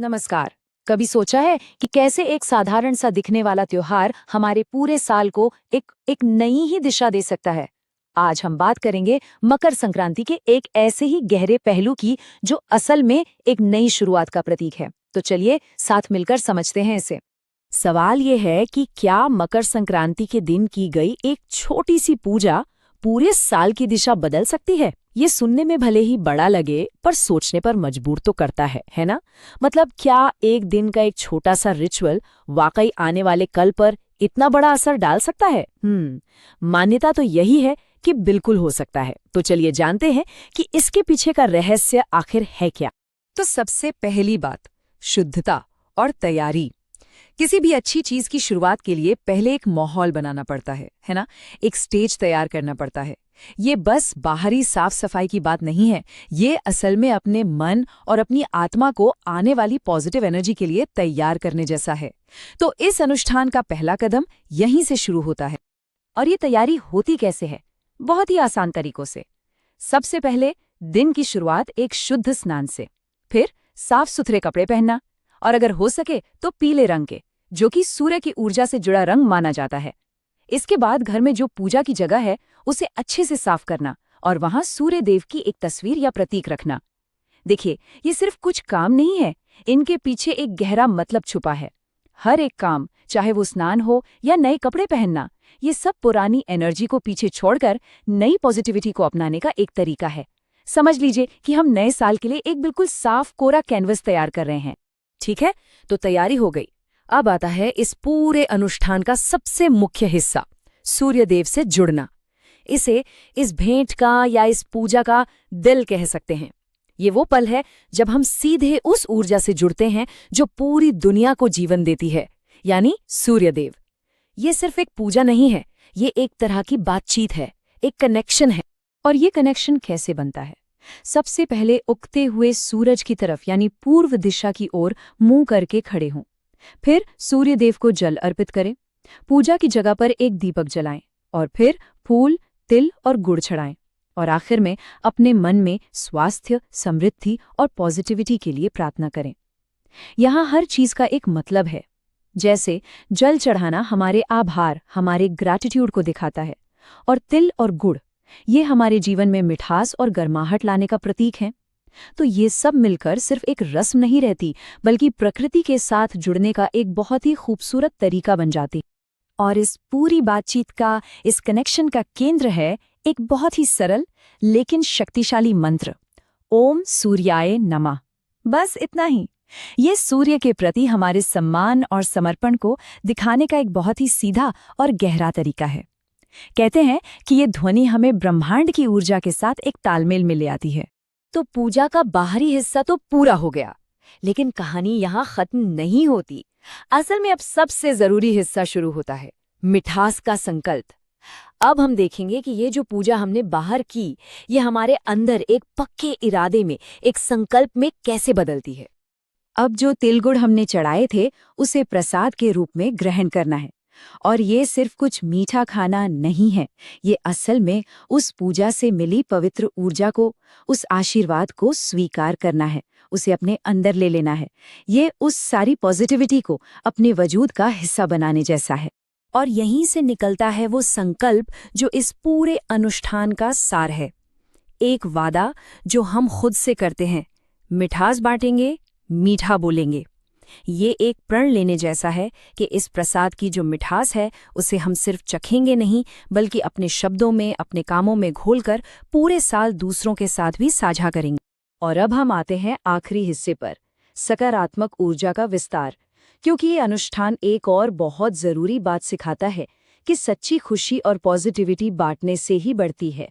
नमस्कार। कभी सोचा है कि कैसे एक साधारण सा दिखने वाला त्योहार हमारे पूरे साल को एक नई ही दिशा दे सकता है। आज हम बात करेंगे मकर संक्रांति के एक ऐसे ही गहरे पहलू की जो असल में एक नई शुरुआत का प्रतीक है। तो चलिए साथ मिलकर समझते हैं इसे। सवाल ये है कि क्या मकर संक्रांति के दिन की गई एक छोटी सी पूजा पूरे साल की दिशा बदल सकती है? ये सुनने में भले ही बड़ा लगे पर सोचने पर मजबूर तो करता है ना? मतलब क्या एक दिन का एक छोटा सा रिचुअल वाकई आने वाले कल पर इतना बड़ा असर डाल सकता है? मान्यता तो यही है कि बिल्कुल हो सकता है। तो चलिए जानते हैं कि इसके पीछे का रहस्य आखिर है क्या। तो सबसे पहली बात, शुद्धता और तैयारी। किसी भी अच्छी चीज की शुरुआत के लिए पहले एक माहौल बनाना पड़ता है ना? एक स्टेज तैयार करना पड़ता है। ये बस बाहरी साफ सफाई की बात नहीं है, ये असल में अपने मन और अपनी आत्मा को आने वाली पॉजिटिव एनर्जी के लिए तैयार करने जैसा है। तो इस अनुष्ठान का पहला कदम यहीं से शुरू होता है। और ये तैयारी होती कैसे है? बहुत ही आसान तरीकों से। सबसे पहले दिन की शुरुआत एक शुद्ध स्नान से, फिर साफ सुथरे कपड़े पहनना, और अगर हो सके तो पीले रंग के, जो कि सूर्य की ऊर्जा से जुड़ा रंग माना जाता है। इसके बाद घर में जो पूजा की जगह है उसे अच्छे से साफ करना और वहां सूर्य देव की एक तस्वीर या प्रतीक रखना। देखिए, ये सिर्फ कुछ काम नहीं है, इनके पीछे एक गहरा मतलब छुपा है। हर एक काम, चाहे वो स्नान हो या नए कपड़े पहनना, ये सब पुरानी एनर्जी को पीछे छोड़कर नई पॉजिटिविटी को अपनाने का एक तरीका है। समझ लीजिए कि हम नए साल के लिए एक बिल्कुल साफ कोरा कैनवस तैयार कर रहे हैं। ठीक है, तो तैयारी हो गई। अब आता है इस पूरे अनुष्ठान का सबसे मुख्य हिस्सा, सूर्यदेव से जुड़ना। इसे इस भेंट का या इस पूजा का दिल कह सकते हैं। ये वो पल है जब हम सीधे उस ऊर्जा से जुड़ते हैं जो पूरी दुनिया को जीवन देती है, यानी सूर्यदेव। ये सिर्फ एक पूजा नहीं है, ये एक तरह की बातचीत है, एक कनेक्शन है। और ये कनेक्शन कैसे बनता है? सबसे पहले उगते हुए सूरज की तरफ यानी पूर्व दिशा की ओर मुंह करके खड़े हों। फिर सूर्यदेव को जल अर्पित करें, पूजा की जगह पर एक दीपक जलाएं और फिर फूल, तिल और गुड़ चढ़ाएं। और आखिर में अपने मन में स्वास्थ्य, समृद्धि और पॉजिटिविटी के लिए प्रार्थना करें। यहाँ हर चीज का एक मतलब है। जैसे जल चढ़ाना हमारे आभार, हमारे ग्रैटिट्यूड को दिखाता है, और तिल और गुड़ ये हमारे जीवन में मिठास और गर्माहट लाने का प्रतीक है। तो ये सब मिलकर सिर्फ एक रस्म नहीं रहती, बल्कि प्रकृति के साथ जुड़ने का एक बहुत ही खूबसूरत तरीका बन जाती। और इस पूरी बातचीत का, इस कनेक्शन का केंद्र है एक बहुत ही सरल लेकिन शक्तिशाली मंत्र, ओम सूर्याय नमः। बस इतना ही। ये सूर्य के प्रति हमारे सम्मान और समर्पण को दिखाने का एक बहुत ही सीधा और गहरा तरीका है। कहते हैं कि ये ध्वनि हमें ब्रह्मांड की ऊर्जा के साथ एक तालमेल में ले आती है। तो पूजा का बाहरी हिस्सा तो पूरा हो गया, लेकिन कहानी यहाँ खत्म नहीं होती। असल में अब सबसे जरूरी हिस्सा शुरू होता है, मिठास का संकल्प। अब हम देखेंगे कि ये जो पूजा हमने बाहर की, ये हमारे अंदर एक पक्के इरादे में, एक संकल्प में कैसे बदलती है। अब जो तिलगुड़ हमने चढ़ाए थे उसे प्रसाद के रूप में ग्रहण करना है। और ये सिर्फ कुछ मीठा खाना नहीं है, ये असल में उस पूजा से मिली पवित्र ऊर्जा को, उस आशीर्वाद को स्वीकार करना है, उसे अपने अंदर ले लेना है। ये उस सारी पॉजिटिविटी को अपने वजूद का हिस्सा बनाने जैसा है। और यहीं से निकलता है वो संकल्प जो इस पूरे अनुष्ठान का सार है। एक वादा जो हम खुद से करते हैं, मिठास बांटेंगे, मीठा बोलेंगे। ये एक प्रण लेने जैसा है कि इस प्रसाद की जो मिठास है उसे हम सिर्फ चखेंगे नहीं, बल्कि अपने शब्दों में, अपने कामों में घोलकर पूरे साल दूसरों के साथ भी साझा करेंगे। और अब हम आते हैं आखिरी हिस्से पर, सकारात्मक ऊर्जा का विस्तार। क्योंकि ये अनुष्ठान एक और बहुत जरूरी बात सिखाता है कि सच्ची खुशी और पॉजिटिविटी बांटने से ही बढ़ती है।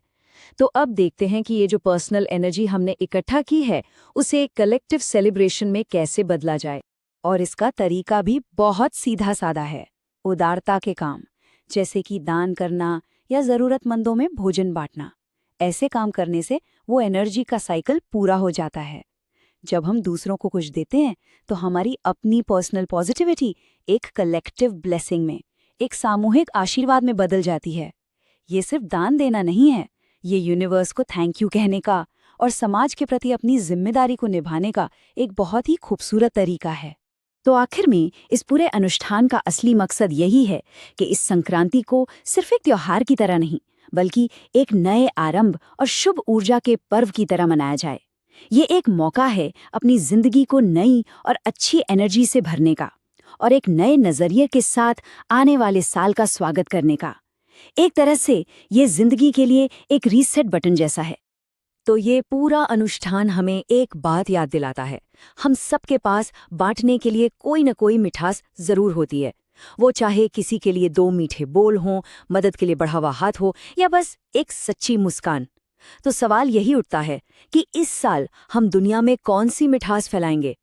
तो अब देखते हैं कि ये जो पर्सनल एनर्जी हमने इकट्ठा की है उसे एक कलेक्टिव सेलिब्रेशन में कैसे बदला जाए। और इसका तरीका भी बहुत सीधा साधा है, उदारता के काम, जैसे कि दान करना या जरूरतमंदों में भोजन बांटना। ऐसे काम करने से वो एनर्जी का साइकिल पूरा हो जाता है। जब हम दूसरों को कुछ देते हैं तो हमारी अपनी पर्सनल पॉजिटिविटी एक कलेक्टिव ब्लेसिंग में, एक सामूहिक आशीर्वाद में बदल जाती है। ये सिर्फ दान देना नहीं है, ये यूनिवर्स को थैंक यू कहने का और समाज के प्रति अपनी जिम्मेदारी को निभाने का एक बहुत ही खूबसूरत तरीका है। तो आखिर में इस पूरे अनुष्ठान का असली मकसद यही है कि इस संक्रांति को सिर्फ एक त्योहार की तरह नहीं, बल्कि एक नए आरंभ और शुभ ऊर्जा के पर्व की तरह मनाया जाए। ये एक मौका है अपनी जिंदगी को नई और अच्छी एनर्जी से भरने का और एक नए नजरिए के साथ आने वाले साल का स्वागत करने का। एक तरह से ये जिंदगी के लिए एक रीसेट बटन जैसा है। तो ये पूरा अनुष्ठान हमें एक बात याद दिलाता है, हम सबके पास बांटने के लिए कोई न कोई मिठास जरूर होती है। वो चाहे किसी के लिए 2 मीठे बोल हों, मदद के लिए बढ़ा हुआ हाथ हो या बस एक सच्ची मुस्कान। तो सवाल यही उठता है कि इस साल हम दुनिया में कौन सी मिठास फैलाएंगे?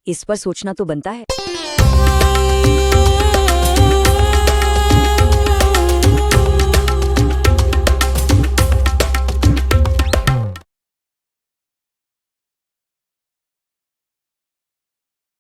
इस पर सोचना तो बनता है।